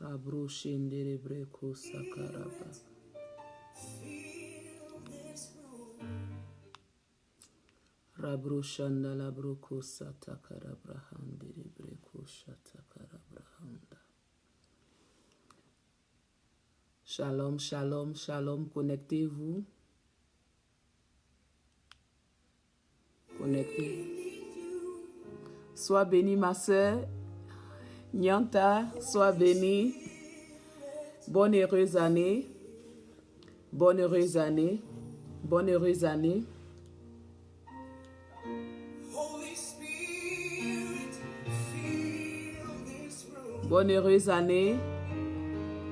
Rabro shendele breko sakaraba. Rabro shandala broko satakarabrahande breko shatakarabrahanda. Shalom, shalom, shalom. Connectez-vous. Connectez. Sois bénie, ma sœur. Nyanta, sois bénie. Bonne heureuse année. Bonne heureuse année. Bonne heureuse année. Bonne heureuse année.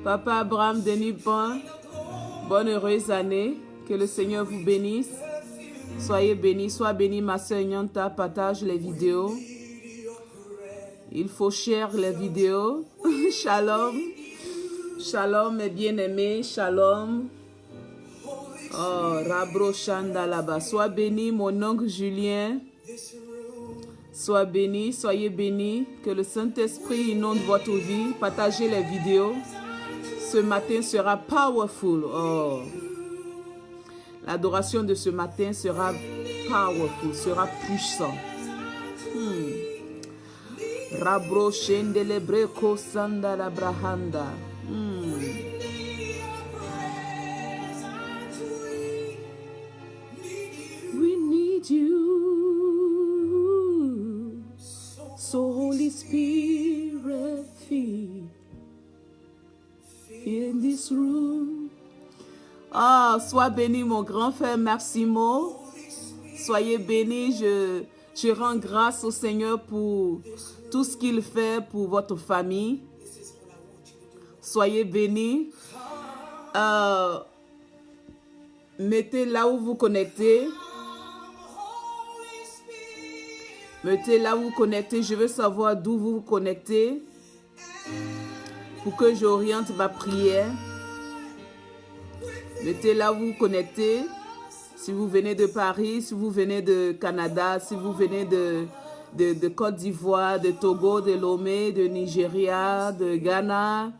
Papa Abraham Denis Bon, bonne heureuse année. Que le Seigneur vous bénisse. Soyez bénis. Sois bénie, ma sœur Nyanta. Partage les vidéos. Il faut share les vidéos. Shalom. Shalom, mes bien-aimés. Shalom. Oh, Rabro Shanda là-bas. Sois béni, mon oncle Julien. Sois béni, soyez bénis. Que le Saint-Esprit inonde votre vie. Partagez les vidéos. Ce matin sera powerful. Oh. L'adoration de ce matin sera powerful, sera puissant. Rabro Shendele Breko Sanda la Brahanda. We need you. So Holy Spirit, feel in this room. Ah, sois béni, mon grand frère Maximo. Soyez béni. Je rends grâce au Seigneur pour tout ce qu'il fait pour votre famille. Soyez bénis. Mettez là où vous connectez. Mettez là où vous connectez. Je veux savoir d'où vous vous connectez pour que j'oriente ma prière. Mettez là où vous vous connectez. Si vous venez de Paris, si vous venez de Canada, si vous venez de Côte d'Ivoire, de Togo, de Lomé, de Nigeria, de Ghana.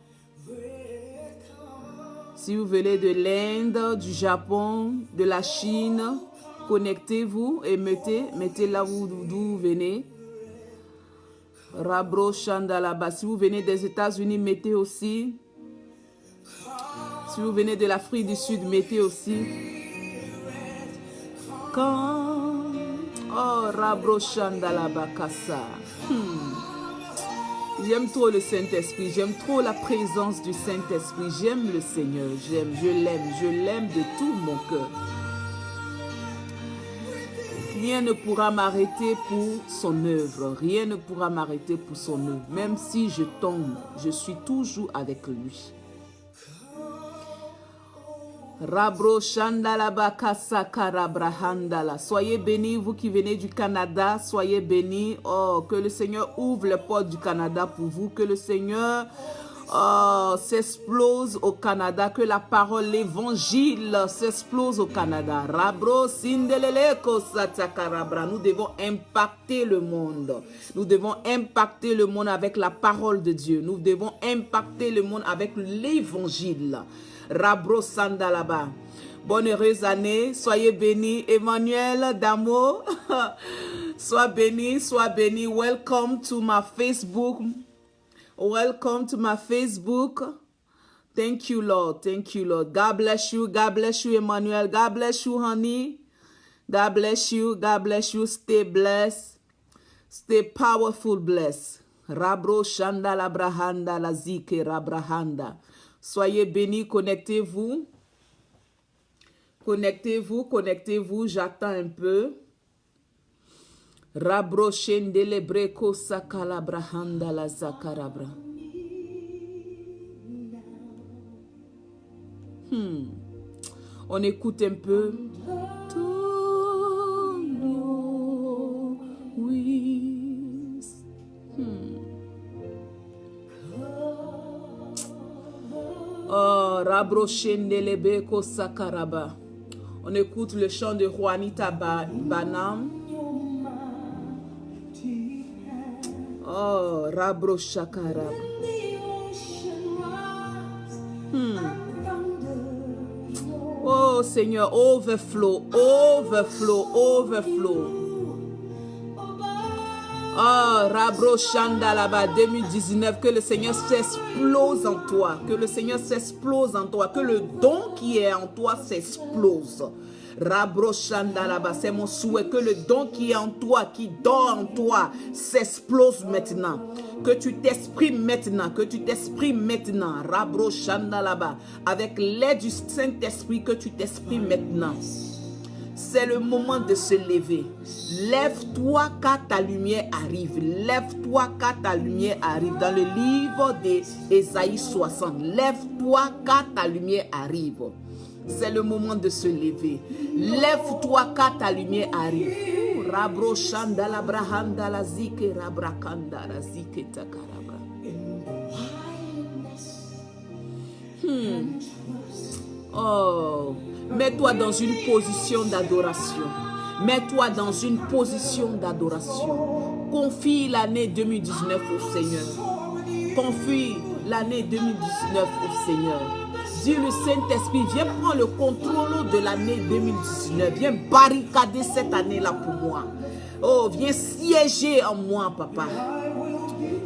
Si vous venez de l'Inde, du Japon, de la Chine, connectez-vous et mettez là d'où vous venez. Rabro Shanda là-bas. Si vous venez des États-Unis, mettez aussi. Si vous venez de l'Afrique du Sud, mettez aussi. Quand oh Rabro Shanda là-bas Kassa. J'aime trop le Saint-Esprit, j'aime trop la présence du Saint-Esprit, j'aime le Seigneur, je l'aime de tout mon cœur. Rien ne pourra m'arrêter pour son œuvre, rien ne pourra m'arrêter pour son œuvre. Même si je tombe, je suis toujours avec lui. Rabro Shandalaba Kasakarabrahandala. Soyez bénis, vous qui venez du Canada, soyez bénis. Oh, que le Seigneur ouvre les portes du Canada pour vous, que le Seigneur s'explose au Canada, que la parole, l'évangile s'explose au Canada. Rabro Sindeleleko Satakarabra. Nous devons impacter le monde. Nous devons impacter le monde avec la parole de Dieu. Nous devons impacter le monde avec l'évangile. Rabro Sandalaba. Bonne heureuse année. Soyez bénis. Emmanuel Damo. Sois béni, sois béni. Welcome to my Facebook. Welcome to my Facebook. Thank you, Lord. Thank you, Lord. God bless you. God bless you, Emmanuel. God bless you, honey. God bless you. God bless you. Stay blessed. Stay powerful blessed. Rabro Shanda Labrahanda Lazike Rabrahanda. Soyez bénis, connectez-vous. Connectez-vous, connectez-vous. J'attends un peu. Rabro Shendele Breko Sakalabrahanda la Zakarabra. On écoute un peu. Oh, Rabro Shendele Breko Sakaraba. On écoute le chant de Juanita Banam. Oh, Rabro Shakarab. Oh Seigneur, overflow, overflow, overflow. Oh, Rabro Shanda là-bas, 2019, que le Seigneur s'explose en toi, que le Seigneur s'explose en toi, que le don qui est en toi s'explose. Rabro Shanda là-bas, c'est mon souhait, que le don qui est en toi, qui dort en toi, s'explose maintenant. Que tu t'exprimes maintenant, que tu t'exprimes maintenant. Rabro Shanda là-bas, avec l'aide du Saint-Esprit, que tu t'exprimes maintenant. C'est le moment de se lever. Lève-toi car ta lumière arrive. Lève-toi car ta lumière arrive. Dans le livre d'Ésaïe 60. Lève-toi car ta lumière arrive. C'est le moment de se lever. Lève-toi car ta lumière arrive. Rabro shanda la brahanda la zike rabrakanda la zike takarabra. Oh, mets-toi dans une position d'adoration. Mets-toi dans une position d'adoration. Confie l'année 2019 au Seigneur. Confie l'année 2019 au Seigneur. Dis le Saint-Esprit, viens prendre le contrôle de l'année 2019. Viens barricader cette année-là pour moi. Oh, viens siéger en moi, papa.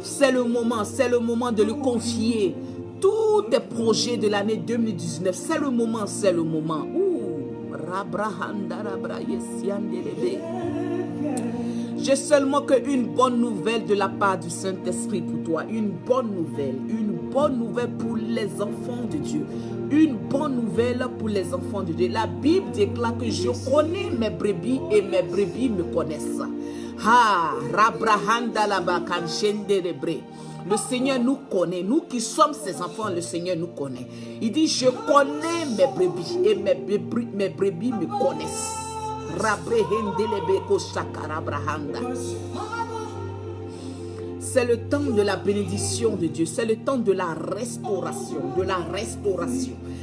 C'est le moment de lui confier tous tes projets de l'année 2019. C'est le moment, c'est le moment. J'ai seulement qu'une bonne nouvelle de la part du Saint-Esprit pour toi. Une bonne nouvelle pour les enfants de Dieu. Une bonne nouvelle pour les enfants de Dieu. La Bible déclare que je connais mes brebis et mes brebis me connaissent. Le Seigneur nous connaît. Nous qui sommes ses enfants, le Seigneur nous connaît. Il dit, je connais mes brebis et mes brebis me connaissent. C'est le temps de la bénédiction de Dieu. C'est le temps de la restauration.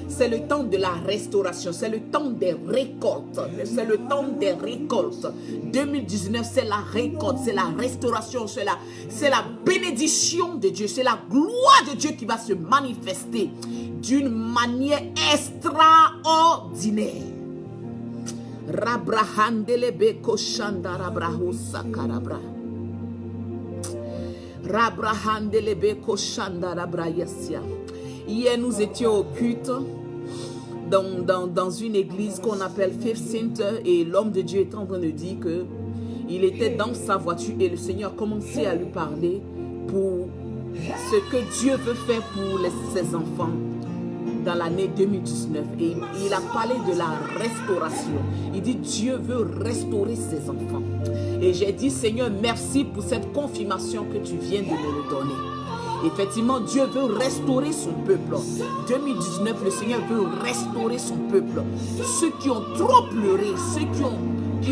C'est le temps de la restauration. C'est le temps des récoltes. C'est le temps des récoltes. 2019, c'est la récolte. C'est la restauration. C'est la bénédiction de Dieu. C'est la gloire de Dieu qui va se manifester d'une manière extraordinaire. Rabrahandelebe koshanda rabrahu sakarabra. Rabrahandelebe koshanda rabrayasia. Hier, nous étions au culte dans une église qu'on appelle Fifth Center et l'homme de Dieu est en train de dire que il était dans sa voiture et le Seigneur commençait à lui parler pour ce que Dieu veut faire pour ses enfants dans l'année 2019. Et il a parlé de la restauration. Il dit Dieu veut restaurer ses enfants. Et j'ai dit Seigneur, merci pour cette confirmation que tu viens de me donner. Effectivement, Dieu veut restaurer son peuple. 2019, le Seigneur veut restaurer son peuple. Ceux qui ont trop pleuré, ceux qui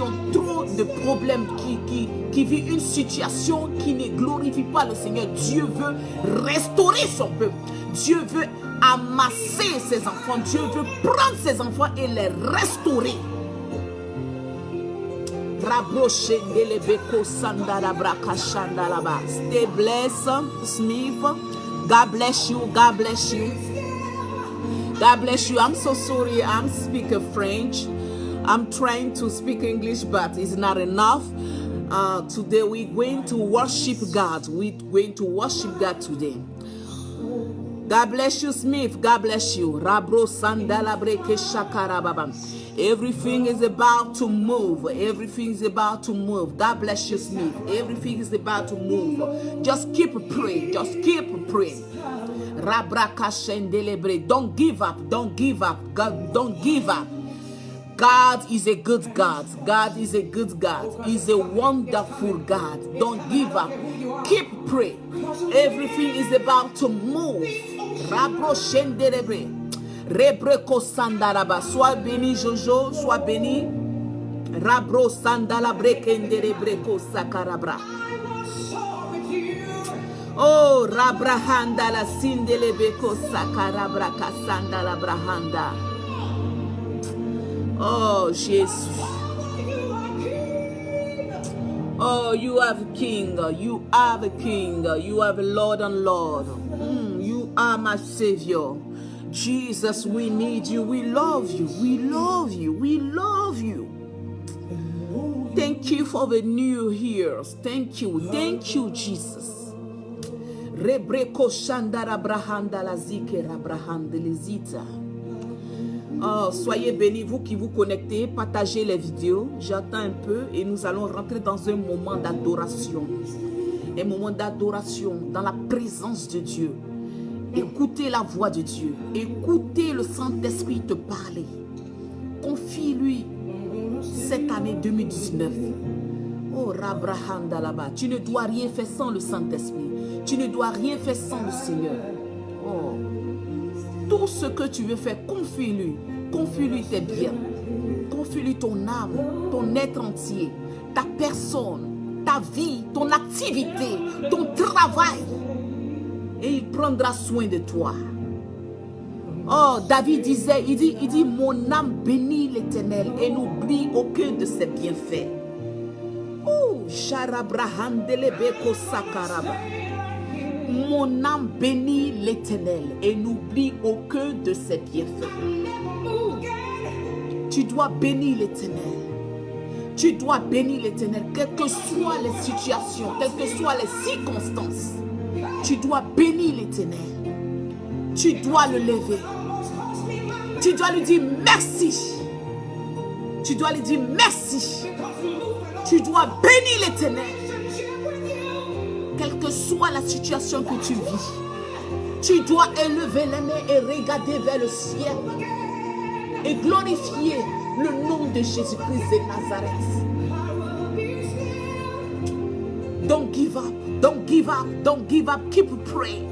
ont trop de problèmes, qui vivent une situation qui ne glorifie pas le Seigneur. Dieu veut restaurer son peuple. Dieu veut amasser ses enfants. Dieu veut prendre ses enfants et les restaurer. Stay blessed, Smith. God bless you. God bless you. God bless you. I'm so sorry. I'm speaking French. I'm trying to speak English, but it's not enough. Today we're going to worship God. We're going to worship God today. God bless you, Smith. God bless you. Rabro sandala breke shakara baba. Everything is about to move. Everything is about to move. God bless you, Smith. Everything is about to move. Just keep praying. Just keep praying. Rabraka shendelebre. Don't give up. Don't give up. God, don't give up. God is a good God. God is a good God. He's a wonderful God. Don't give up. Keep praying. Everything is about to move. Rabro shendelebre. Rebreko sandaraba. Sois béni, Jojo. Sois béni. Rabro sandala brekende rebreko sakarabra. Oh, rabrahanda la sindelebeko sakarabra kasandala brahanda. Oh, Jesus. Oh, you are the King. You are the King. You are the Lord and Lord. You are my Savior. Jesus, we need you. We love you. We love you. We love you. Thank you for the new years. Thank you. Thank you, Jesus. Rebreko shandara brahanda la zike rabrahanda lezita. Oh, soyez bénis, vous qui vous connectez, partagez les vidéos. J'attends un peu et nous allons rentrer dans un moment d'adoration. Un moment d'adoration dans la présence de Dieu. Écoutez la voix de Dieu. Écoutez le Saint-Esprit te parler. Confie-lui cette année 2019. Oh, Rabrahanda là-bas. Tu ne dois rien faire sans le Saint-Esprit. Tu ne dois rien faire sans le Seigneur. Oh. Tout ce que tu veux faire, confie-lui. Confie-lui tes biens. Confie-lui ton âme, ton être entier, ta personne, ta vie, ton activité, ton travail. Et il prendra soin de toi. Oh, David disait, il dit, mon âme bénit l'Éternel et n'oublie aucun de ses bienfaits. Oh, Sharabrahandelebeko Sakaraba. Mon âme bénit l'Éternel et n'oublie aucun de ses bienfaits. Tu dois bénir l'Éternel. Tu dois bénir l'Éternel, quelles que soient les situations, quelles que soient les circonstances. Tu dois bénir l'Éternel. Tu dois le lever. Tu dois lui dire merci. Tu dois lui dire merci. Tu dois bénir l'Éternel. Quelle que soit la situation que tu vis, tu dois élever les mains et regarder vers le ciel et glorifier le nom de Jésus-Christ de Nazareth. Don't give up, don't give up, don't give up. Keep praying,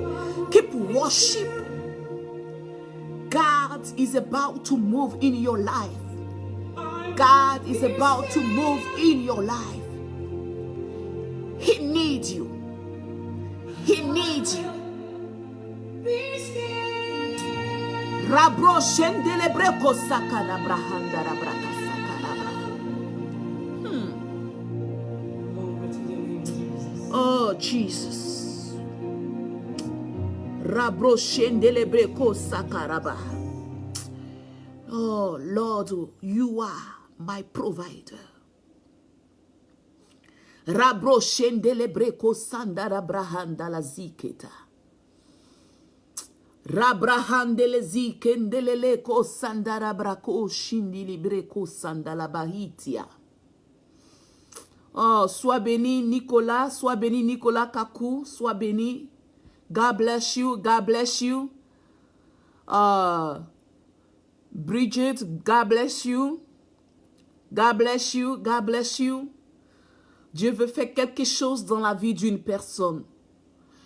keep worship. God is about to move in your life. God is about to move in your life. He needs you. He needs you. Rabro shendele breko sakala brahanda rabraka sakala. Oh Jesus. Rabro shendele breko sakaraba. Oh Lord, you are my provider. Rabro shendele breko sandara brahanda la ziketa. Rabrahandele zikendelele ko sandara brako shindili breko sandala bahitia. Oh, sois béni Nicolas, sois béni Nicolas Kakou, sois béni. God bless you, God bless you. Bridget, God bless you. God bless you, God bless you. Dieu veut faire quelque chose dans la vie d'une personne.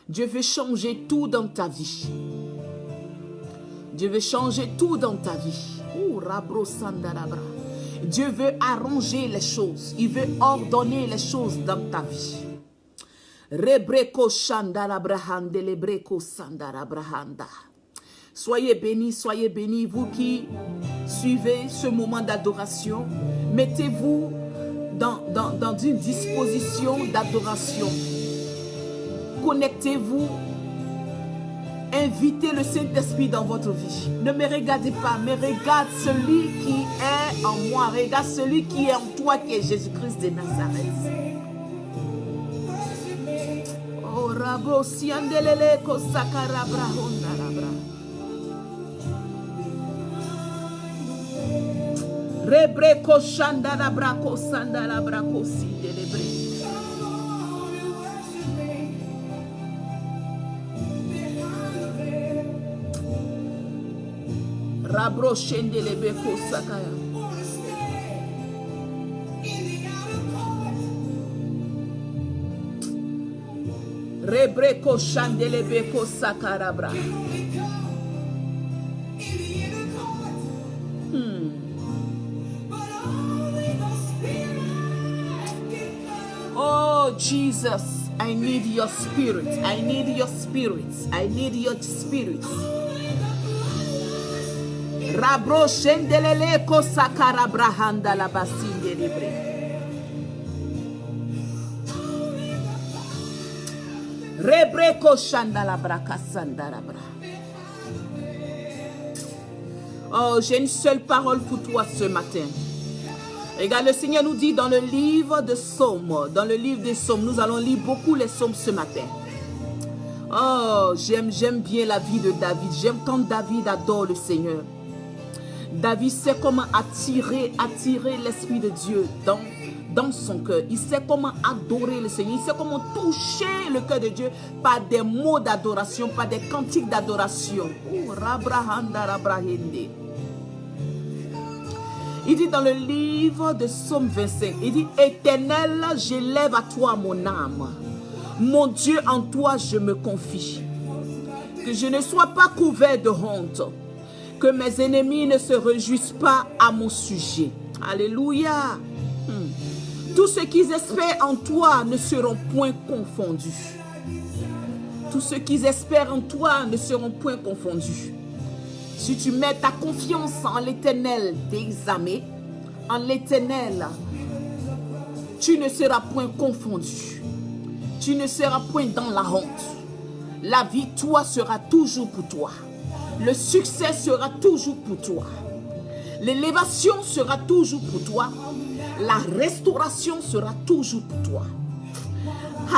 Dieu veut changer tout dans ta vie. Dieu veut changer tout dans ta vie. Dieu veut arranger les choses. Il veut ordonner les choses dans ta vie. Soyez bénis, vous qui suivez ce moment d'adoration. Mettez-vous dans une disposition d'adoration. Connectez-vous. Invitez le Saint-Esprit dans votre vie. Ne me regardez pas, mais regarde celui qui est en moi. Regarde celui qui est en toi, qui est Jésus-Christ de Nazareth. Oh, Rabo, siandelele, kosakara, brahonda, rabra. Rebre, koshanda, labra, kosanda, labra, kosindelebre. Rabro shendele beko sakaya. Rebreko shandele beko sakarabra. Oh Jesus, I need your spirit. I need your spirit. I need your spirit. Rabro shendelele ko sakara brahanda la basinde libre. Rebre ko shanda la braka sanda la bra. Oh, j'ai une seule parole pour toi ce matin. Regarde, le Seigneur nous dit dans le livre de Psaumes, dans le livre des Psaumes, nous allons lire beaucoup les Psaumes ce matin. Oh, j'aime bien la vie de David. J'aime quand David adore le Seigneur. David sait comment attirer l'Esprit de Dieu dans son cœur. Il sait comment adorer le Seigneur. Il sait comment toucher le cœur de Dieu par des mots d'adoration, par des cantiques d'adoration. Oh, il dit dans le livre de Psaume 25, il dit, Éternel, j'élève à toi mon âme. Mon Dieu, en toi je me confie. Que je ne sois pas couvert de honte. Que mes ennemis ne se réjouissent pas à mon sujet. Alléluia. Tous ceux qui espèrent en toi ne seront point confondus. Tous ceux qui espèrent en toi ne seront point confondus. Si tu mets ta confiance en l'Éternel des armées, en l'Éternel, tu ne seras point confondu. Tu ne seras point dans la honte. La victoire sera toujours pour toi. Le succès sera toujours pour toi. L'élévation sera toujours pour toi. La restauration sera toujours pour toi.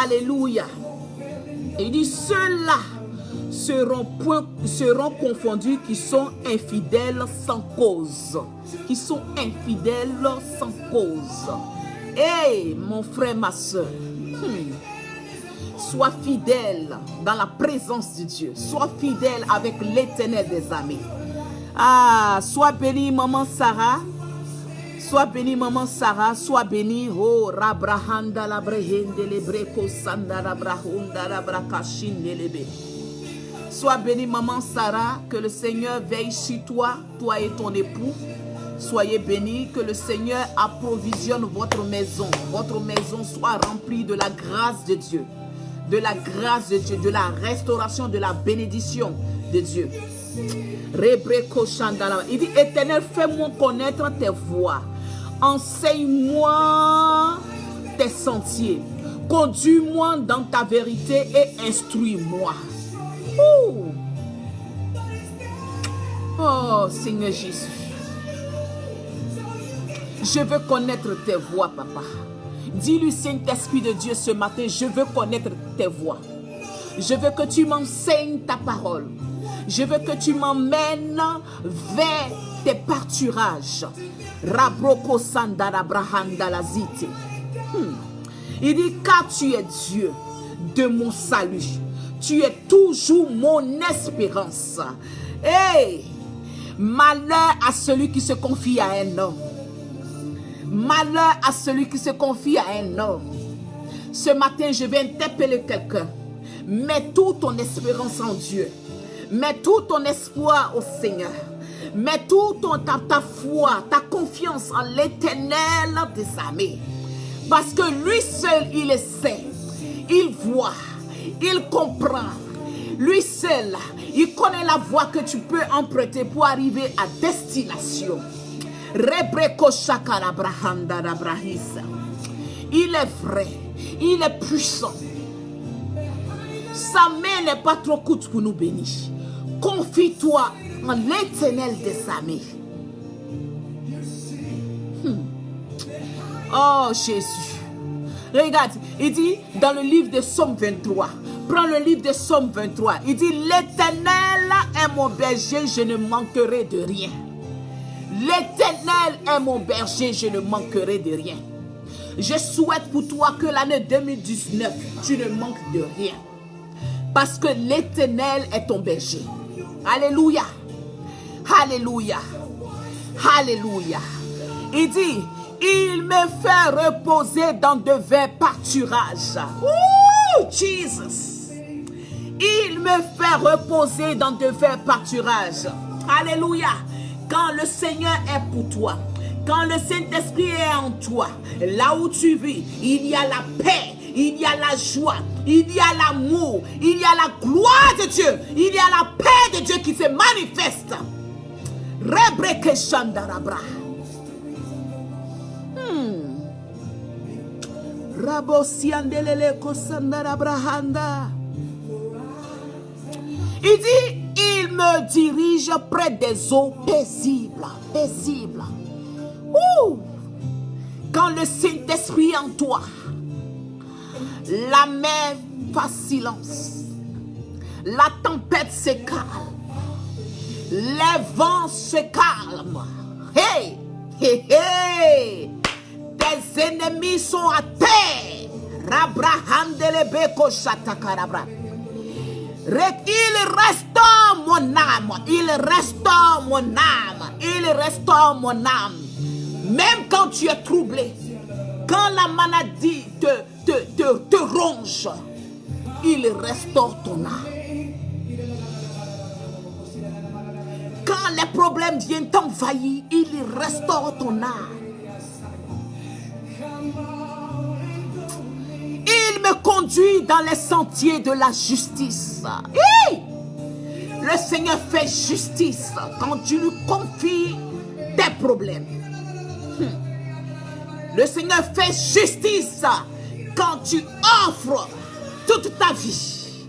Alléluia. Et il dit, ceux-là seront confondus qui sont infidèles sans cause. Qui sont infidèles sans cause. Hey, mon frère, ma soeur. Sois fidèle dans la présence de Dieu. Sois fidèle avec l'Éternel des armées. Ah, sois bénie, maman Sarah. Sois bénie, maman Sarah. Sois bénie. Oh, Rabrahanda la brehende lebreko sanda rabrahunda rabrakashinde lebe. Sois bénie, maman Sarah. Que le Seigneur veille sur toi, toi et ton époux. Soyez bénis, que le Seigneur approvisionne votre maison. Votre maison soit remplie de la grâce de Dieu. De la grâce de Dieu, de la restauration, de la bénédiction de Dieu. Il dit, Éternel, fais-moi connaître tes voies. Enseigne-moi tes sentiers. Conduis-moi dans ta vérité et instruis-moi. Oh, Seigneur Jésus. Je veux connaître tes voies, papa. Dis-lui, Saint-Esprit de Dieu, ce matin, je veux connaître tes voies. Je veux que tu m'enseignes ta parole. Je veux que tu m'emmènes vers tes pâturages. Rabroko sandara brahanda lazite. Il dit, car tu es Dieu de mon salut. Tu es toujours mon espérance. Hey! Malheur à celui qui se confie à un homme. Malheur à celui qui se confie à un homme. Ce matin, je vais interpeller quelqu'un. Mets toute ton espérance en Dieu. Mets tout ton espoir au Seigneur. Mets toute ta foi, ta confiance en l'Éternel des armées. Parce que lui seul, il le sait. Il voit. Il comprend. Lui seul, il connaît la voie que tu peux emprunter pour arriver à destination. Il est vrai, il est puissant. Sa main n'est pas trop courte pour nous bénir. Confie-toi en l'Éternel des armées. Oh Jésus. Regarde, il dit dans le livre de Psaume 23. Prends le livre de Psaume 23. Il dit, l'Éternel est mon berger, je ne manquerai de rien. L'Éternel est mon berger, je ne manquerai de rien. Je souhaite pour toi que l'année 2019, tu ne manques de rien. Parce que l'Éternel est ton berger. Alléluia. Alléluia. Alléluia. Il dit, il me fait reposer dans de verts pâturages. Ouh, Jesus. Il me fait reposer dans de verts pâturages. Alléluia. Quand le Seigneur est pour toi, quand le Saint-Esprit est en toi, là où tu vis, il y a la paix, il y a la joie, il y a l'amour, il y a la gloire de Dieu, il y a la paix de Dieu qui se manifeste. Rebreke shandarabra. Rabosiandelele kosandarabrahanda. Il dit, il me me dirige près des eaux paisibles. Paisibles. Ouh. Quand le Saint-Esprit est en toi, la mer fait silence. La tempête se calme. Les vents se calment. Hey! Hey! Hey! Tes ennemis sont à terre. Rabrahandelebeko shatakarabra. Il restaure mon âme. Il restaure mon âme. Il restaure mon âme. Même quand tu es troublé, quand la maladie te ronge, il restaure ton âme. Quand les problèmes viennent t'envahir, il restaure ton âme. Il me conduit dans les sentiers de la justice. Le Seigneur fait justice quand tu lui confies tes problèmes. Le Seigneur fait justice quand tu offres toute ta vie.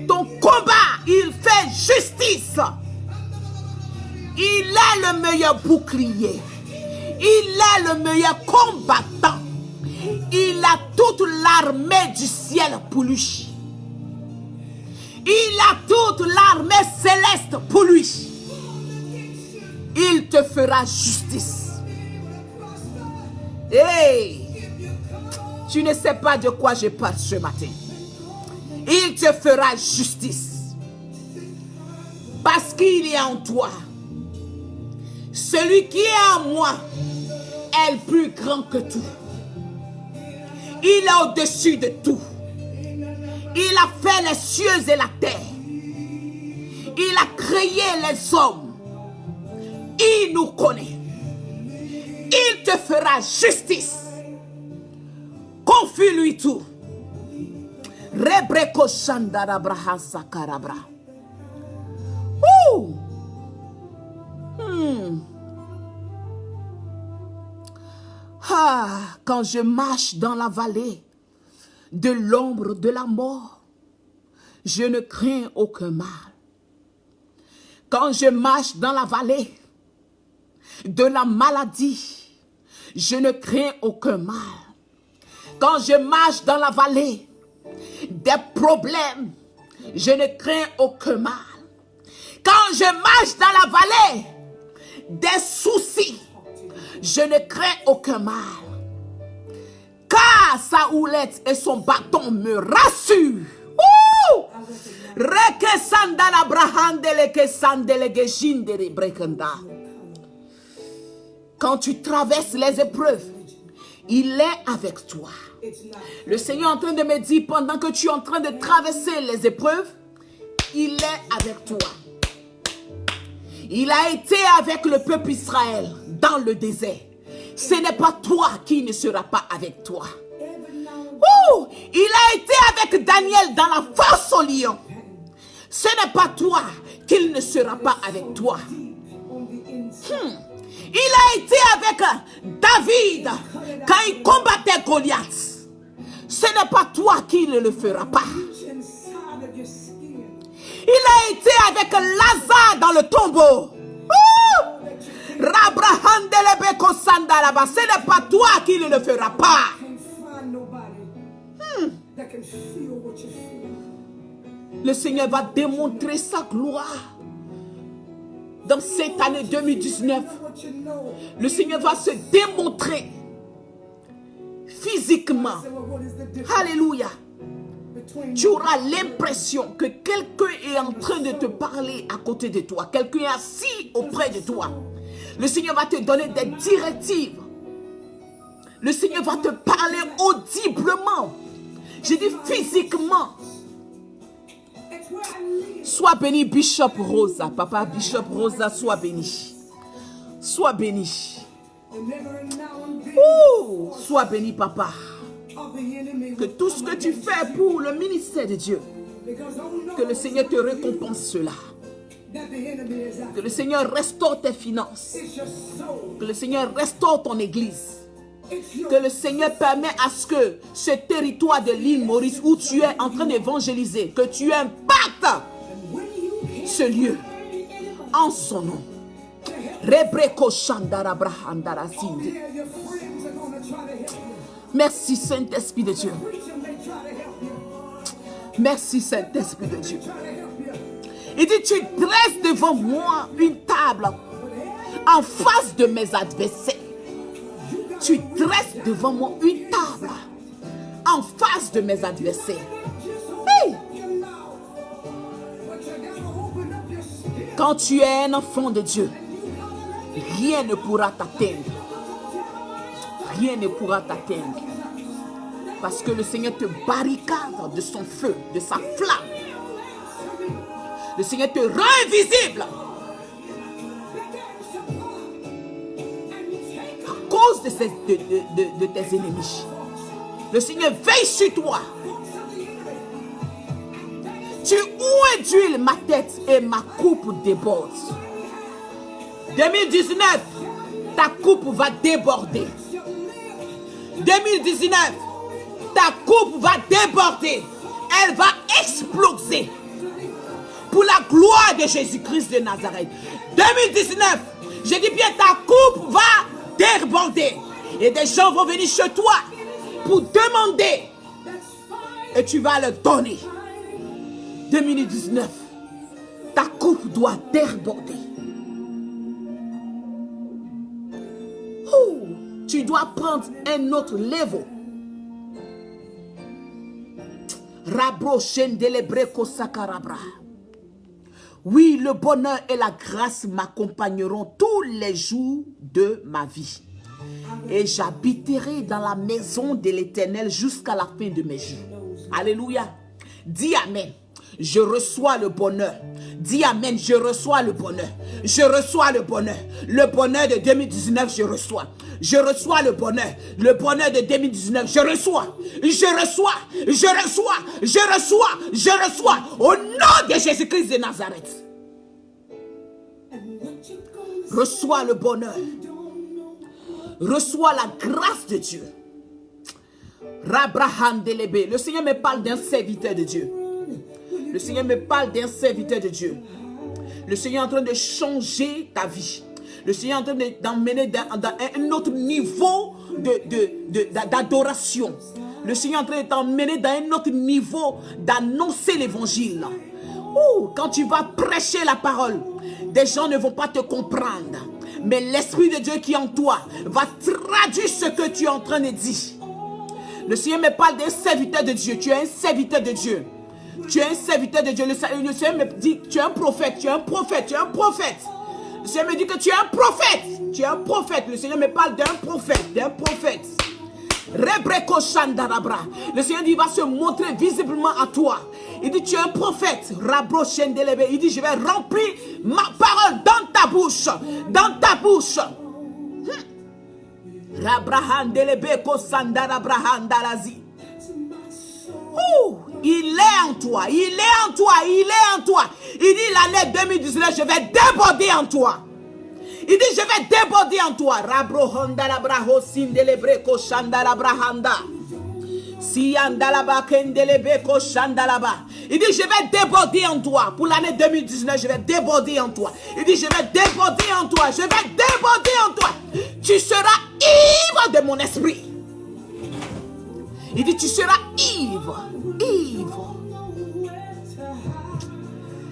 Ton combat, il fait justice. Il est le meilleur bouclier. Il est le meilleur combattant. Il a toute l'armée du ciel pour lui. Il a toute l'armée céleste pour lui. Il te fera justice. Hey, tu ne sais pas de quoi je parle ce matin. Il te fera justice. Parce qu'il est en toi. Celui qui est en moi est le plus grand que tout. Il est au-dessus de tout. Il a fait les cieux et la terre. Il a créé les hommes. Il nous connaît. Il te fera justice. Confie-lui tout. Rebreko shandarabraha sakarabra. Ouh! Quand je marche dans la vallée de l'ombre de la mort, je ne crains aucun mal. Quand je marche dans la vallée de la maladie, je ne crains aucun mal. Quand je marche dans la vallée des problèmes, je ne crains aucun mal. Quand je marche dans la vallée des soucis, je ne crains aucun mal. Car sa houlette et son bâton me rassurent. Quand tu traverses les épreuves, il est avec toi. Le Seigneur est en train de me dire, pendant que tu es en train de traverser les épreuves, il est avec toi. Il a été avec le peuple Israël dans le désert. Ce n'est pas toi qui ne sera pas avec toi. Il a été avec Daniel dans la fosse au lion. Ce n'est pas toi qu'il ne sera pas avec toi. Il a été avec David quand il combattait Goliath. Ce n'est pas toi qui ne le fera pas. Il a été avec Lazare dans le tombeau. Ce n'est pas toi qui ne le fera pas. Le Seigneur va démontrer sa gloire dans cette année 2019. Le Seigneur va se démontrer physiquement. Alléluia. Tu auras l'impression que quelqu'un est en train de te parler à côté de toi. Quelqu'un est assis auprès de toi. Le Seigneur va te donner des directives. Le Seigneur va te parler audiblement. J'ai dit physiquement. Sois béni, Bishop Rosa. Papa, Bishop Rosa, sois béni. Sois béni. Sois béni, papa. Que tout ce que tu fais pour le ministère de Dieu, que le Seigneur te récompense cela. Que le Seigneur restaure tes finances. Que le Seigneur restaure ton église. Que le Seigneur permet à ce que ce territoire de l'île Maurice où tu es en train d'évangéliser, que tu impactes ce lieu. en son nom. Rebreko Shandara Brahandara Sindi. Merci Saint-Esprit de Dieu. Merci Saint-Esprit de Dieu. Il dit, tu dresses devant moi une table en face de mes adversaires. Tu dresses devant moi une table en face de mes adversaires. Hey! Quand tu es un enfant de Dieu, rien ne pourra t'atteindre. Rien ne pourra t'atteindre. Parce que le Seigneur te barricade de son feu, de sa flamme. Le Seigneur te rend invisible. À cause de tes ennemis. Le Seigneur veille sur toi. Tu ouais d'huile ma tête et ma coupe déborde. 2019, ta coupe va déborder. 2019, ta coupe va déborder. Elle va exploser. Pour la gloire de Jésus-Christ de Nazareth. 2019, je dis bien, ta coupe va déborder. Et des gens vont venir chez toi pour demander. Et tu vas leur donner. 2019, ta coupe doit déborder. Tu dois prendre un autre level. Rabro Shendelebreko Sakarabra. Oui, le bonheur et la grâce m'accompagneront tous les jours de ma vie. Et j'habiterai dans la maison de l'Éternel jusqu'à la fin de mes jours. Alléluia. Dis Amen. Je reçois le bonheur. Dis Amen, je reçois le bonheur. Je reçois le bonheur. Le bonheur de 2019, je reçois. Je reçois le bonheur. Le bonheur de 2019, je reçois. Je reçois. Je reçois. Je reçois. Je reçois. Au nom de Jésus-Christ de Nazareth. Reçois le bonheur. Reçois la grâce de Dieu. Rabraham Delebe. Le Seigneur me parle d'un serviteur de Dieu. Le Seigneur me parle d'un serviteur de Dieu. Le Seigneur est en train de changer ta vie. Le Seigneur est en train d'emmener dans un autre niveau d'adoration. Le Seigneur est en train de t'emmener dans un autre niveau d'annoncer l'évangile. Quand tu vas prêcher la parole, des gens ne vont pas te comprendre. Mais l'Esprit de Dieu qui est en toi va traduire ce que tu es en train de dire. Le Seigneur me parle d'un serviteur de Dieu. Tu es un serviteur de Dieu. Tu es un serviteur de Dieu. Le Seigneur me dit, tu es un prophète, tu es un prophète, tu es un prophète. Le Seigneur me dit que tu es un prophète. Tu es un prophète. Le Seigneur me parle d'un prophète, d'un prophète. Rebreko Shandarabra. Le Seigneur dit, il va se montrer visiblement à toi. Il dit, tu es un prophète. Rabro Shendelebe. Il dit, je vais remplir ma parole dans ta bouche. Dans ta bouche. Rabrahandelebe Kosandarabrahandalazi. Il est en toi, il est en toi, il est en toi. Il dit l'année 2019, je vais déborder en toi. Il dit je vais déborder en toi. Rabro Honda la braho sindelebreko shanda brahanda. Si andalaba kendelebeko shandalaba. Il dit je vais déborder en toi. Pour l'année 2019, je vais déborder en toi. Il dit je vais déborder en toi, je vais déborder en toi. Tu seras ivre de mon esprit. Il dit tu seras ivre. Ivre.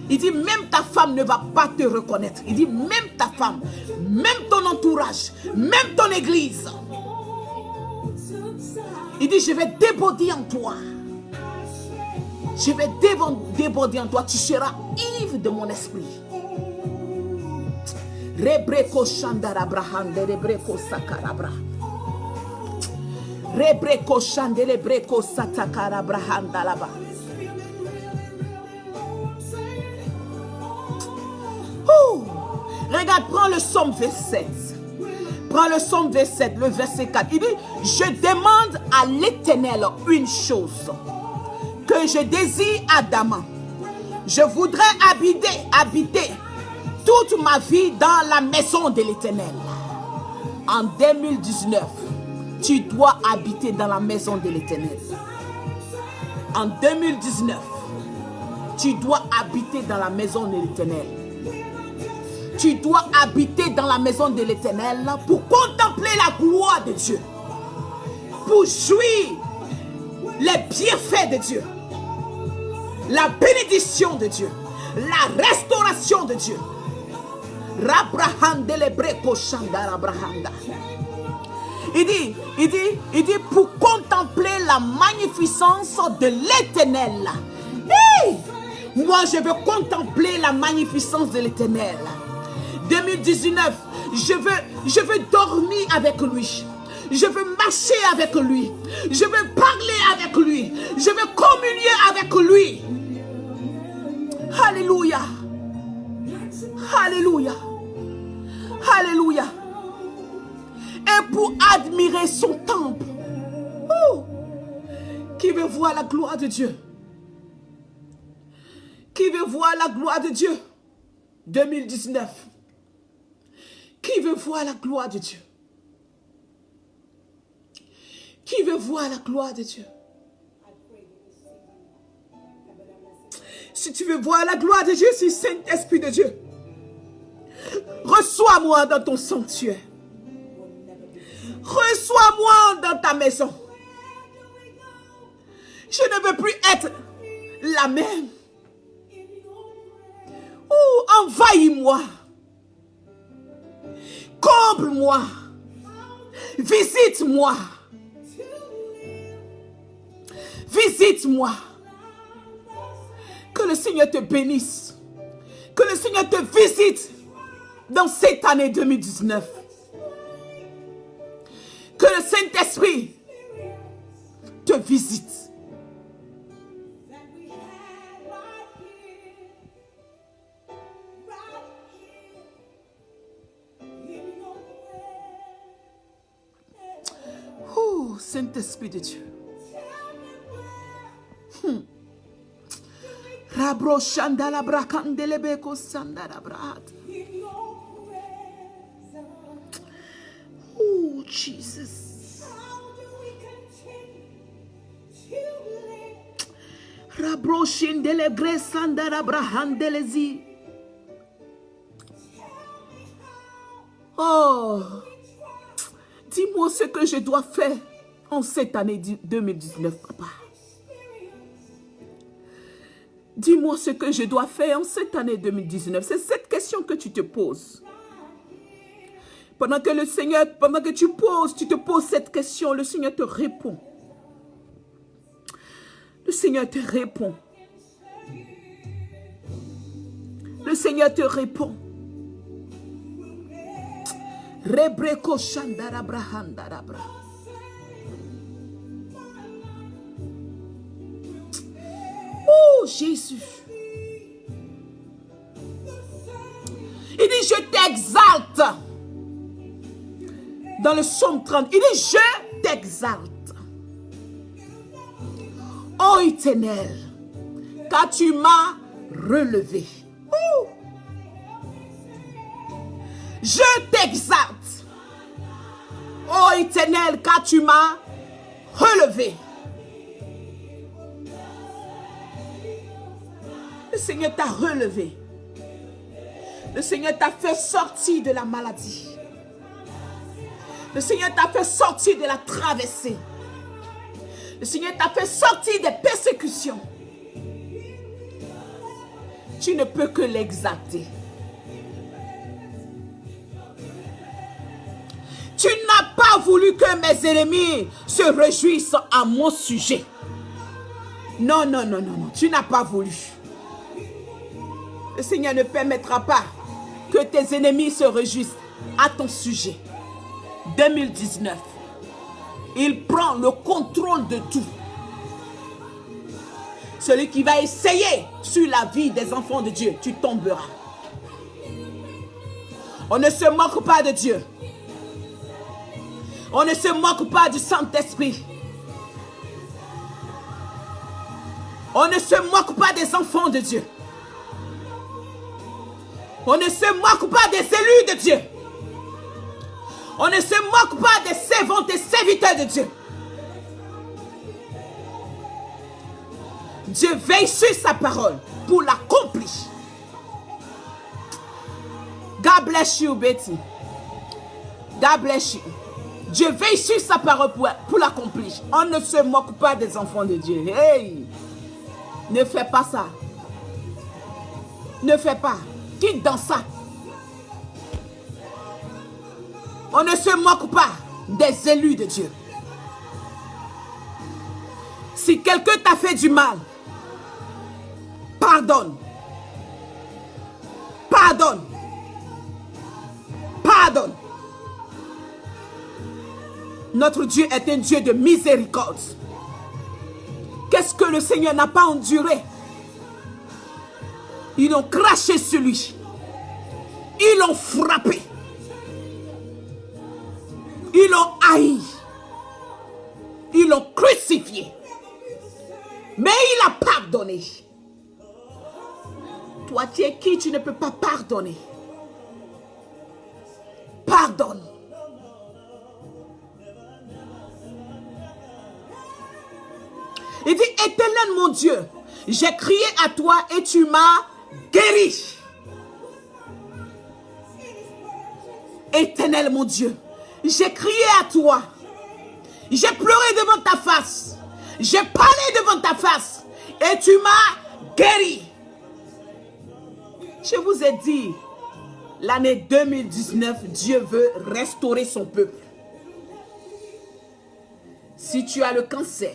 Il dit même ta femme ne va pas te reconnaître. Il dit même ta femme, même ton entourage, même ton église. Il dit je vais déborder en toi. Je vais déborder en toi. Tu seras ivre de mon esprit. Rebreko shandarabrahande rebreko sakarabra. Rebreko shandele breko satakara brahanda laba. Regarde, prends le psaume 27. Prends le psaume 27, le verset 4. Il dit, je demande à l'Éternel une chose que je désire ardemment. Je voudrais habiter toute ma vie dans la maison de l'Éternel. En 2019, tu dois habiter dans la maison de l'Éternel. En 2019, tu dois habiter dans la maison de l'Éternel. tu dois habiter dans la maison de l'Éternel pour contempler la gloire de Dieu, pour jouir les bienfaits de Dieu, la bénédiction de Dieu, la restauration de Dieu. Il dit pour contempler la magnificence de l'Éternel. Hey! Moi, je veux contempler la magnificence de l'Éternel. 2019, je veux dormir avec lui. Je veux marcher avec lui. Je veux parler avec lui. Je veux communier avec lui. Alléluia. Alléluia. Alléluia. Et pour admirer son temple. Oh, qui veut voir la gloire de Dieu? Qui veut voir la gloire de Dieu? 2019. Qui veut voir la gloire de Dieu? Qui veut voir la gloire de Dieu? Si tu veux voir la gloire de Dieu, c'est le Saint-Esprit de Dieu. Reçois-moi dans ton sanctuaire. Reçois-moi dans ta maison. Je ne veux plus être la même. Oh, envahis-moi. Comble-moi. Visite-moi. Visite-moi. Que le Seigneur te bénisse. Que le Seigneur te visite dans cette année 2019. Que le Saint-Esprit te visite. Oh, Saint-Esprit de Dieu. Rabro shandala brakandelebeko sandala brat. Oh, Jesus. Rabro shindelegre sandala brahandelezi. Oh, dis-moi ce que je dois faire en cette année 2019, papa. Dis-moi ce que je dois faire en cette année 2019. C'est cette question que tu te poses. Pendant que le Seigneur, pendant que tu te poses cette question, le Seigneur te répond. Le Seigneur te répond. Le Seigneur te répond. Rebreko shandarabra handarabra. Oh, Jésus. Il dit, je t'exalte. Dans le psaume 30, il dit, je t'exalte. Ô Éternel, car tu m'as relevé. Oh. Je t'exalte. Ô Éternel, car tu m'as relevé. Le Seigneur t'a relevé. Le Seigneur t'a fait sortir de la maladie. Le Seigneur t'a fait sortir de la traversée. Le Seigneur t'a fait sortir des persécutions. Tu ne peux que l'exalter. Tu n'as pas voulu que mes ennemis se réjouissent à mon sujet. Non, non, non, non, non. Tu n'as pas voulu. Le Seigneur ne permettra pas que tes ennemis se réjouissent à ton sujet. 2019. Il prend le contrôle de tout. Celui qui va essayer sur la vie des enfants de Dieu, tu tomberas. On ne se moque pas de Dieu. On ne se moque pas du Saint-Esprit. On ne se moque pas des enfants de Dieu. On ne se moque pas des élus de Dieu. On ne se moque pas des servantes et serviteurs de Dieu. Dieu veille sur sa parole pour l'accomplir. God bless you, Betty. God bless you. Dieu veille sur sa parole pour l'accomplir. On ne se moque pas des enfants de Dieu. Hey! Ne fais pas ça. Ne fais pas. Quitte dans ça. On ne se moque pas des élus de Dieu. Si quelqu'un t'a fait du mal, pardonne. Pardonne. Pardonne. Notre Dieu est un Dieu de miséricorde. Qu'est-ce que le Seigneur n'a pas enduré? Ils ont craché sur lui. Ils l'ont frappé. Ils l'ont haï. Ils l'ont crucifié. Mais il a pardonné. Toi, tu es qui? Tu ne peux pas pardonner. Pardonne. Il dit, Éternel mon Dieu, j'ai crié à toi et tu m'as guéri. Éternel mon Dieu, j'ai crié à toi. J'ai pleuré devant ta face. J'ai parlé devant ta face. Et tu m'as guéri. Je vous ai dit, l'année 2019, Dieu veut restaurer son peuple. Si tu as le cancer,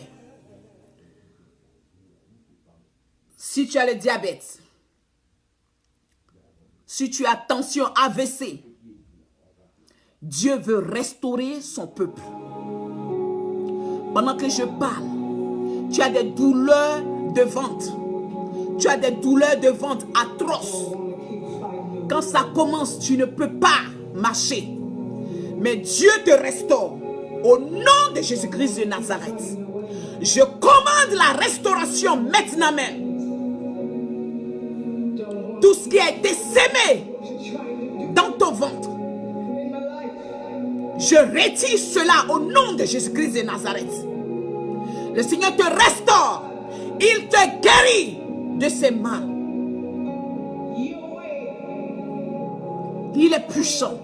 si tu as le diabète, si tu as tension AVC, Dieu veut restaurer son peuple. Pendant que je parle, tu as des douleurs de ventre. Tu as des douleurs de ventre atroces. Quand ça commence, tu ne peux pas marcher. Mais Dieu te restaure. Au nom de Jésus-Christ de Nazareth, je commande la restauration maintenant même. Tout ce qui a été sémé dans ton ventre, je retire cela au nom de Jésus-Christ de Nazareth. Le Seigneur te restaure. Il te guérit de ses mal. Il est puissant.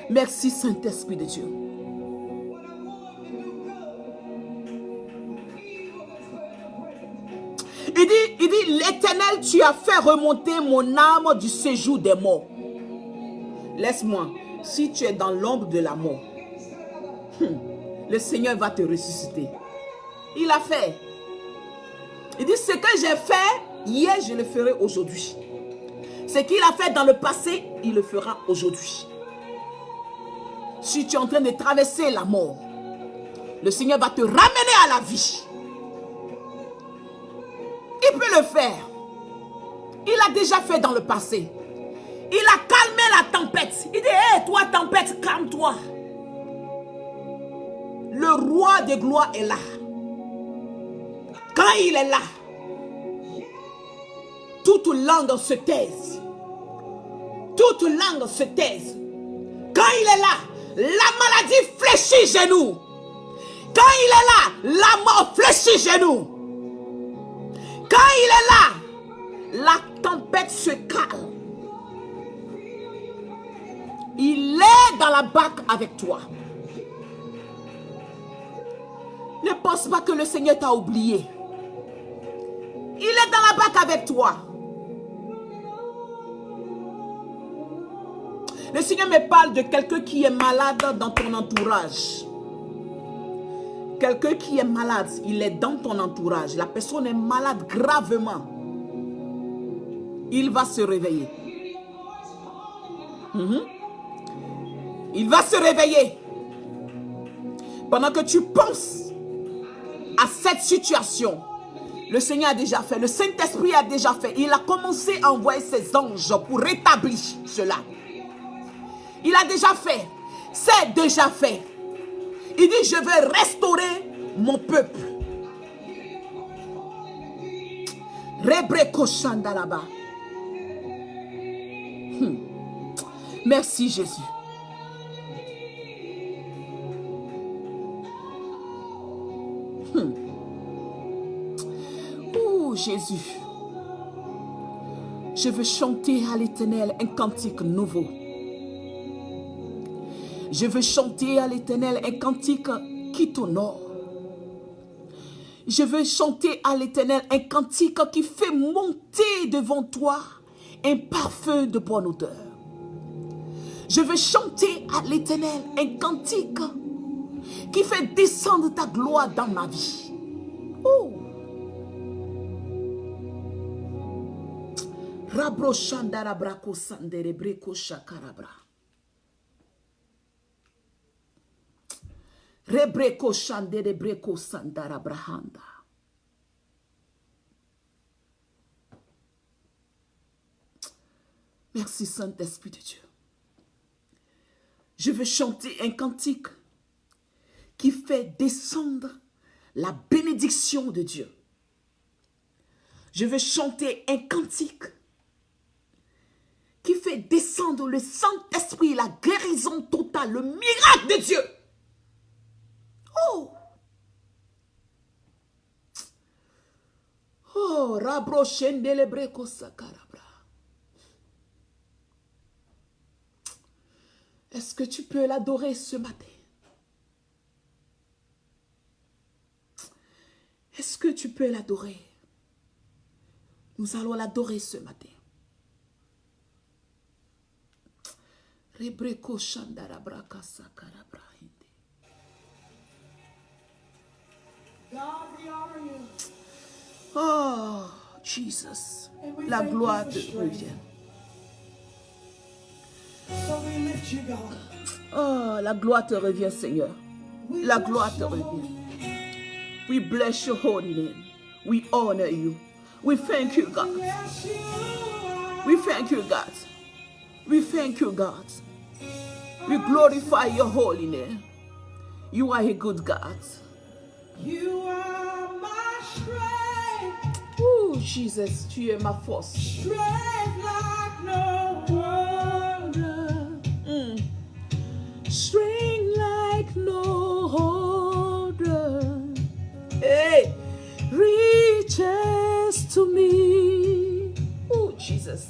Merci Saint-Esprit de Dieu. Il dit, l'Éternel, tu as fait remonter mon âme du séjour des morts. Laisse-moi, si tu es dans l'ombre de la mort, le Seigneur va te ressusciter. Il a fait. Il dit, ce que j'ai fait hier, je le ferai aujourd'hui. Ce qu'il a fait dans le passé, il le fera aujourd'hui. Si tu es en train de traverser la mort, le Seigneur va te ramener à la vie. Il peut le faire. Il a déjà fait dans le passé. Il a calmé la tempête. Il dit, hé, toi tempête, calme-toi. Le roi de gloire est là. Quand il est là, toute langue se taise. Toute langue se taise. Quand il est là, la maladie fléchit chez nous. Quand il est là, la mort fléchit chez nous. Quand il est là, la tempête se calme. Il est dans la barque avec toi. Ne pense pas que le Seigneur t'a oublié. Il est dans la barque avec toi. Le Seigneur me parle de quelqu'un qui est malade dans ton entourage. Quelqu'un qui est malade, il est dans ton entourage. La personne est malade gravement. Il va se réveiller. Il va se réveiller. Pendant que tu penses à cette situation, le Seigneur a déjà fait. Le Saint-Esprit a déjà fait. Il a commencé à envoyer ses anges pour rétablir cela. Il a déjà fait. C'est déjà fait. Il dit, je vais restaurer mon peuple. Merci Jésus. Oh Jésus. Je veux chanter à l'Éternel un cantique nouveau. Je veux chanter à l'Éternel un cantique qui t'honore. Je veux chanter à l'Éternel un cantique qui fait monter devant toi un parfum de bonne odeur. Je veux chanter à l'Éternel un cantique qui fait descendre ta gloire dans ma vie. Oh. Rabro shandara brako sandere breko shakarabra. Rebreko shandere breko sandara brahanda. Merci Saint-Esprit de Dieu. Je veux chanter un cantique qui fait descendre la bénédiction de Dieu. Je veux chanter un cantique qui fait descendre le Saint-Esprit, la guérison totale, le miracle de Dieu. Oh! Oh, rabro shendele breko sakarabra. Est-ce que tu peux l'adorer ce matin? Est-ce que tu peux l'adorer? Nous allons l'adorer ce matin. Rebreko shandara braka sakarabra. Oh, Jesus, la gloire te revient. Oh, la gloire te revient, Seigneur. La gloire te revient. We bless your holy name. We honor you. We thank you, God. We thank you, God. We thank you, God. We glorify your holy name. You are a good God. You are my strength. Oh, Jesus, tu es ma force. Strength like no other. Strength like no other. Hey, reaches to me. Oh, Jesus.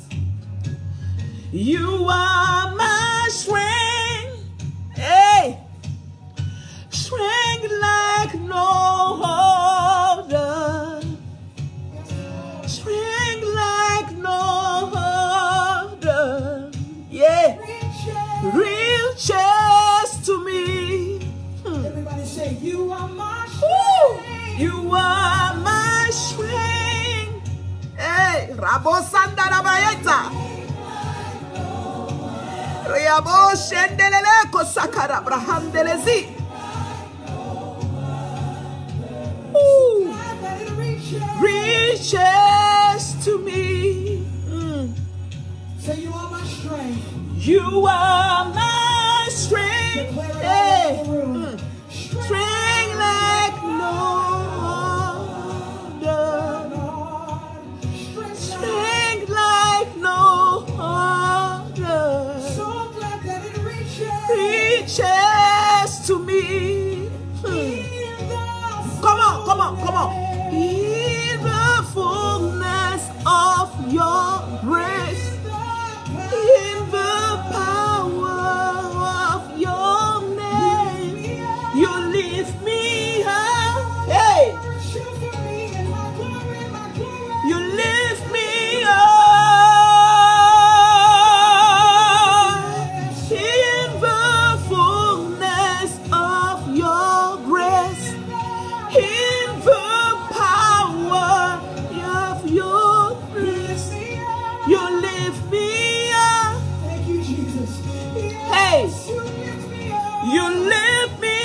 You are my strength. Hey, strength like no other. Strength like no other. Yeah. Reaches to me. Everybody say, you are my Ooh, strength. you are my strength. Hey, Rabo Sandara Bayeta. Riabo Shendelele Kosakara Brahandelezi. Ooh, That it reaches to me. Say, you are my strength. You are my strength. Declare it all Hey. over the room. Strength like no other. Strength like no other. So glad that it Reaches to me. in the Come on, come on, come on. In the fullness of your grace. In the power of your name. You lift me up. Hey. You lift me up in the fullness of your grace, in the power of your grace. You lift me up. Thank you, Jesus. Hey. You lift me up. You lift me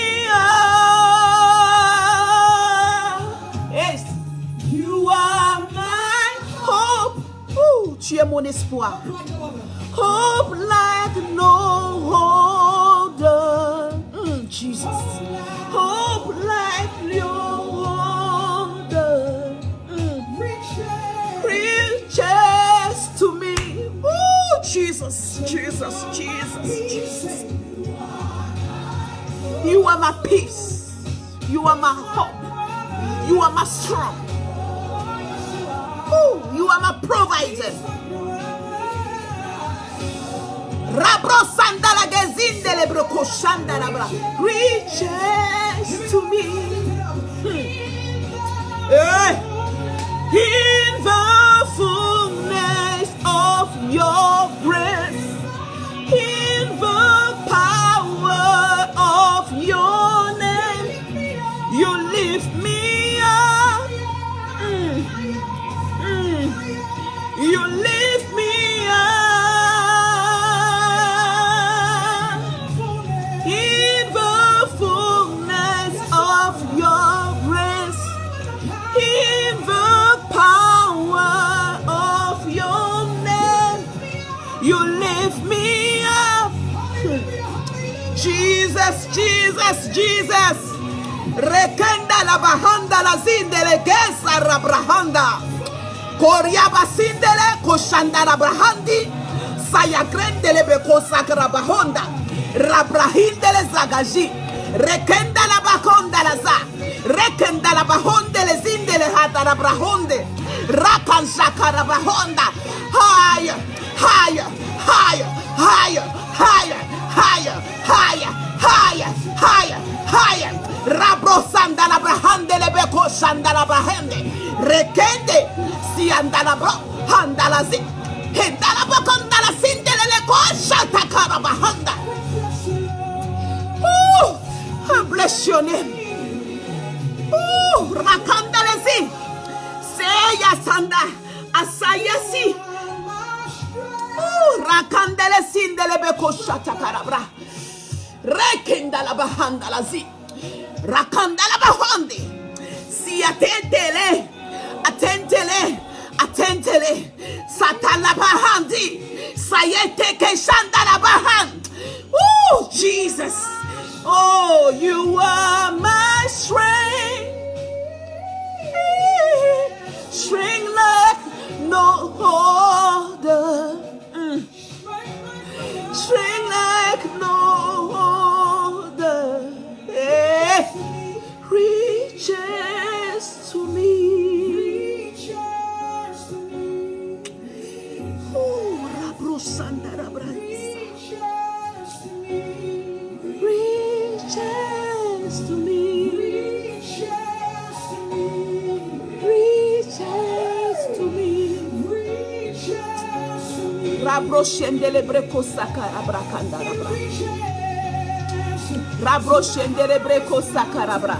up. Yes. You are my hope. Ooh, tu es mon espoir. Like no other. Hope like no other. Jesus. Hope like no other. Reaches to me. Ooh, Jesus. Jesus, Jesus, Jesus, Jesus. You are my peace. You are my hope. You are my strength. Ooh, you are my provider. Rabro sandala gezindele broko shandala bra. Reaches to me. In the fullness of your grace, in the power of your name, you lift me up. You lift me up. In the fullness of your grace, in the power of your name, you lift me up. Jesus, Jesus, Jesus. Rekenda la bahanda la zindele gesa rabrahanda. Koryaba sindele koshanda la brahandi. Saya grendele beko sakra bahonda. Rabrahindele zagaji. Rekenda la bahonda la za. Rekenda la bahonde le zindele hata la brahonde. Rakan shakara bahonda. Higher, higher, higher, higher, higher, higher, higher, higher, higher, higher. Rabro sanda la brahande le beko shanda la brahende. Rekende si anda la bro handa la zi. Henda la bakonda la sindele le ko shata kara bahanda. I bless your name. Rakanda le zi. Seya sanda asayasi. Rakanda le sindele beko shata kara bra. Rekenda la bahanda la zi. Rakanda la bahandi. Si atentele. Atentele. Atentele. Satala bahandi. Sayete ke shanda la bahand. Jesus. Oh, you are my strength. Strength like no other. Strength like no other. Reaches to me. Oh, Rabro Sandara reaches to me. Reaches to me. Rabro Shendele Breko Sakara Brakandara. Rabro Shendele Breko Sakarabra.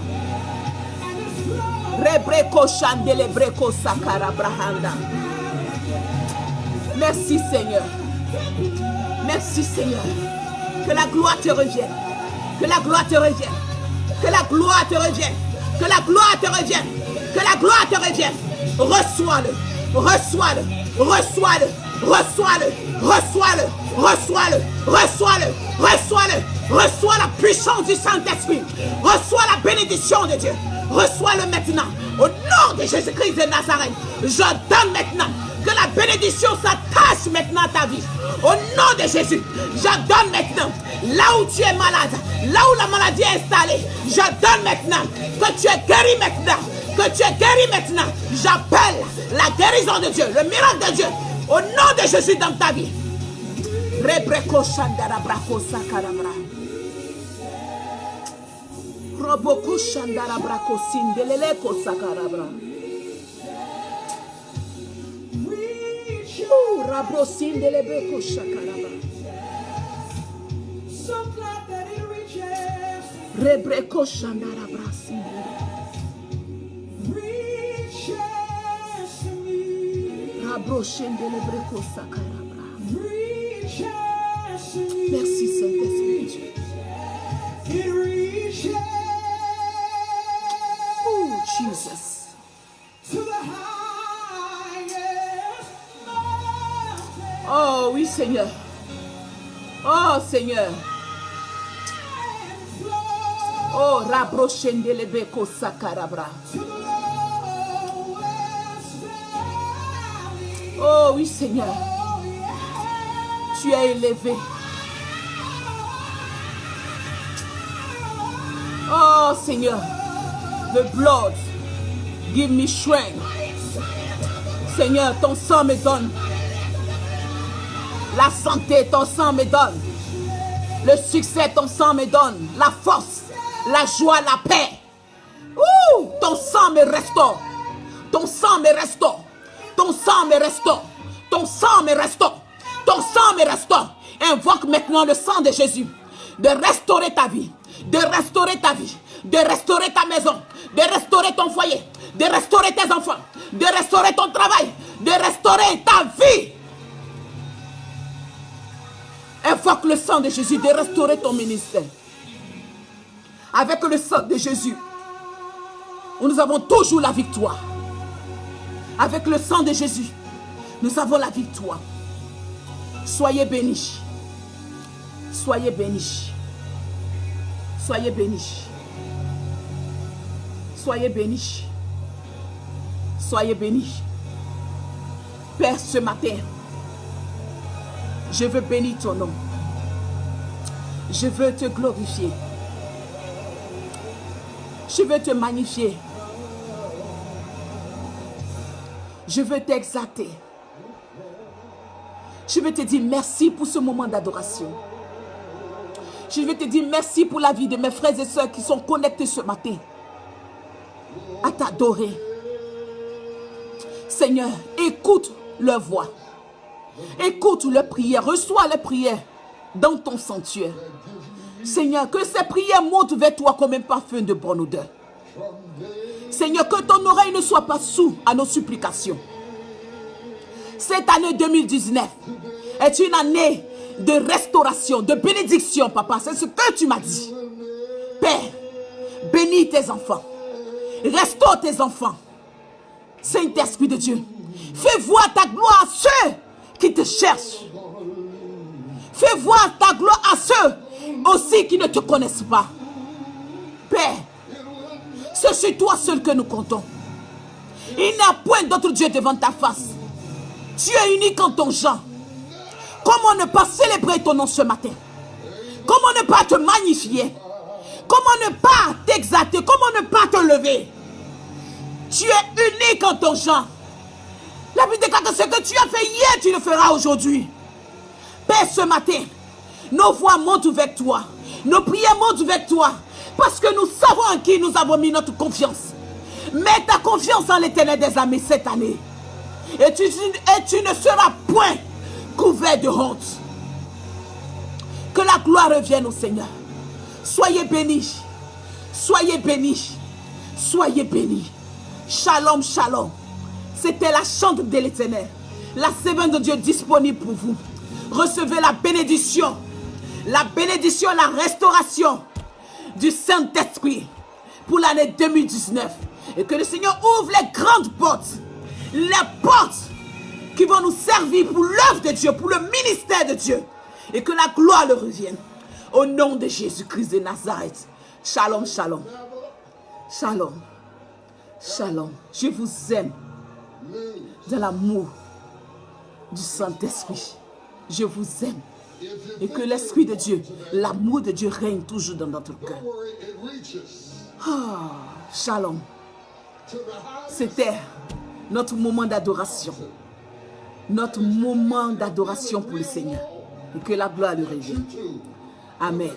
Rebreko Shandele Breko Sakara Brahanda. Merci Seigneur. Merci Seigneur. Que la gloire te revienne. Que la gloire te revienne. Que la gloire te revienne. Que la gloire te revienne. Que la gloire te revienne. Reçois-le. Reçois-le. Reçois-le. Reçois-le. Reçois-le. Reçois-le. Reçois-le. Reçois-le. Reçois la puissance du Saint-Esprit. Reçois la bénédiction de Dieu. Reçois-le maintenant. Au nom de Jésus-Christ de Nazareth, je donne maintenant que la bénédiction s'attache maintenant à ta vie. Au nom de Jésus, je donne maintenant, là où tu es malade, là où la maladie est installée, je donne maintenant que tu es guéri maintenant. Que tu es guéri maintenant. J'appelle la guérison de Dieu, le miracle de Dieu. Au nom de Jésus dans ta vie. Rebreko shandara brako sakarabra. Roboko shandara brako sindelele ko sakarabra. Rabro sindelele ko sakarabra. So glad that it reaches. Rebreko shandara brasindele. Reaches to me. Rabro sindelele ko sakarabra. Reaches to me. Merci Saint-Esprit Dieu. It reaches. Oh Jesus. To the highest mountain. Oh oui Seigneur. Oh Seigneur. And flow Oh Rabro sindelele ko sakarabra. to the lowest valley. Oh oui Seigneur. Oh, yes. Tu es élevé. Oh Seigneur, the blood, give me strength. Seigneur, ton sang me donne la santé, ton sang me donne le succès, ton sang me donne la force, la joie, la paix. Ouh, ton sang me restaure, ton sang me restaure, ton sang me restaure, ton sang me restaure, ton sang me restaure. Invoque maintenant le sang de Jésus de restaurer ta vie, de restaurer ta vie, de restaurer ta maison, de restaurer ton foyer, de restaurer tes enfants, de restaurer ton travail, de restaurer ta vie. Invoque le sang de Jésus de restaurer ton ministère. Avec le sang de Jésus, nous avons toujours la victoire. Avec le sang de Jésus, nous avons la victoire. Soyez bénis. Soyez bénis. Soyez bénis. Soyez bénis. Soyez bénis. Père, ce matin, je veux bénir ton nom. Je veux te glorifier. Je veux te magnifier. Je veux t'exalter. Je veux te dire merci pour ce moment d'adoration. Je veux te dire merci pour la vie de mes frères et sœurs qui sont connectés ce matin à t'adorer. Seigneur, écoute leur voix. Écoute leurs prières. Reçois les prières dans ton sanctuaire. Seigneur, que ces prières montent vers toi comme un parfum de bonne odeur. Seigneur, que ton oreille ne soit pas sourde à nos supplications. Cette année 2019 est une année de restauration, de bénédiction, papa. C'est ce que tu m'as dit. Père, bénis tes enfants. Restaure tes enfants. Saint-Esprit de Dieu, fais voir ta gloire à ceux qui te cherchent. Fais voir ta gloire à ceux aussi qui ne te connaissent pas. Père, c'est sur toi seul que nous comptons. Il n'y a point d'autre Dieu devant ta face. Tu es unique en ton genre. Comment ne pas célébrer ton nom ce matin? Comment ne pas te magnifier? Comment ne pas t'exalter? Comment ne pas te lever? Tu es unique en ton genre. La Bible déclare que ce que tu as fait hier, tu le feras aujourd'hui. Père, ce matin, nos voix montent vers toi. Nos prières montent vers toi. Parce que nous savons en qui nous avons mis notre confiance. Mets ta confiance en l'Éternel des armées cette année. Et tu ne seras point couvert de honte. Que la gloire revienne au Seigneur. Soyez bénis. Soyez bénis. Soyez bénis. Shalom, shalom. C'était la chambre de l'Éternel. La semaine de Dieu disponible pour vous. Recevez la bénédiction, la restauration du Saint-Esprit pour l'année 2019. Et que le Seigneur ouvre les grandes portes, les portes qui vont nous servir pour l'œuvre de Dieu, pour le ministère de Dieu. Et que la gloire leur revienne. Au nom de Jésus-Christ de Nazareth. Shalom, shalom. Shalom. Shalom. Je vous aime de l'amour du Saint-Esprit. Je vous aime. Et que l'Esprit de Dieu, l'amour de Dieu règne toujours dans notre cœur. Ah, shalom. C'était notre moment d'adoration. Notre moment d'adoration pour le Seigneur. Et que la gloire lui revienne. Amen.